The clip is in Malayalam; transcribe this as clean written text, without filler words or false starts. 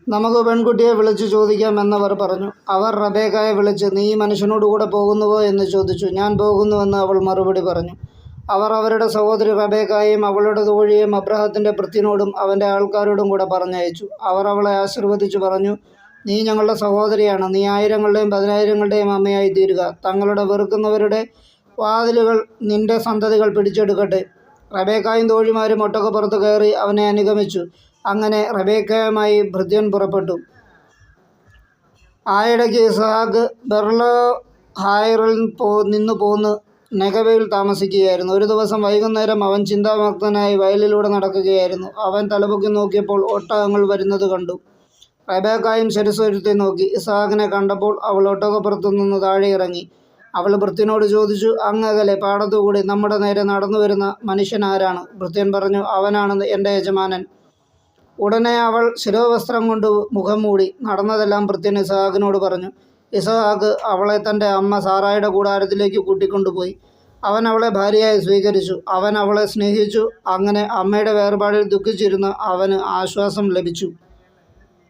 നമുക്ക് പെൺകുട്ടിയെ വിളിച്ചു ചോദിക്കാമെന്നവർ പറഞ്ഞു. അവർ റബേക്കായെ വിളിച്ച്, നീ ഈ മനുഷ്യനോടുകൂടെ പോകുന്നുവോ എന്ന് ചോദിച്ചു. ഞാൻ പോകുന്നുവെന്ന് അവൾ മറുപടി പറഞ്ഞു. അവർ അവരുടെ സഹോദരി റബേക്കായെയും അവളുടെ തോഴിയെയും അബ്രാഹത്തിന്റെ ഭൃത്യനോടും അവന്റെ ആൾക്കാരോടും കൂടെ പറഞ്ഞയച്ചു. അവർ അവളെ ആശീർവദിച്ചു പറഞ്ഞു, നീ ഞങ്ങളുടെ സഹോദരിയാണ്. നീ ആയിരങ്ങളുടെയും പതിനായിരങ്ങളുടെയും അമ്മയായി തീരുക. തങ്ങളുടെ വെറുക്കുന്നവരുടെ വാതിലുകൾ നിന്റെ സന്തതികൾ പിടിച്ചെടുക്കട്ടെ. റബേക്കായും തോഴിമാരും ഒട്ടകപ്പുറത്ത് കയറി അവനെ അനുഗമിച്ചു. അങ്ങനെ റബേക്കയുമായി ഭൃത്യൻ പുറപ്പെട്ടു. ആയിടയ്ക്ക് ഇസ്ഹാക്ക് ബെർലഹായിറിൽ നിന്നു പോന്ന് നെഗവയിൽ താമസിക്കുകയായിരുന്നു. ഒരു ദിവസം വൈകുന്നേരം അവൻ ചിന്താമഗ്നനായി വയലിലൂടെ നടക്കുകയായിരുന്നു. അവൻ തലപൊക്കി നോക്കിയപ്പോൾ ഒട്ടകങ്ങൾ വരുന്നത് കണ്ടു. റബേക്കായും ശിരസ്സുയർത്തി നോക്കി. ഇസ്ഹാക്കിനെ കണ്ടപ്പോൾ അവൾ ഒട്ടകപ്പുറത്തു നിന്ന് താഴെ ഇറങ്ങി. അവൾ ഭൃത്യനോട് ചോദിച്ചു, അങ്ങകലെ പാടത്തുകൂടി നമ്മുടെ നേരെ നടന്നു വരുന്ന മനുഷ്യൻ ആരാണ്? ഭൃത്യൻ പറഞ്ഞു, അവനാണ് എൻ്റെ യജമാനൻ. ഉടനെ അവൾ ശിരോവസ്ത്രം കൊണ്ട് മുഖം മൂടി. നടന്നതെല്ലാം ഭൃത്യൻ ഇസ്ഹാക്കിനോട് പറഞ്ഞു. ഇസ്ഹാക്ക് അവളെ തൻ്റെ അമ്മ സാറായുടെ കൂടാരത്തിലേക്ക് കൂട്ടിക്കൊണ്ടുപോയി. അവൻ അവളെ ഭാര്യയായി സ്വീകരിച്ചു. അവൻ അവളെ സ്നേഹിച്ചു. അങ്ങനെ അമ്മയുടെ വേർപാടിൽ ദുഃഖിച്ചിരുന്ന അവന് ആശ്വാസം ലഭിച്ചു.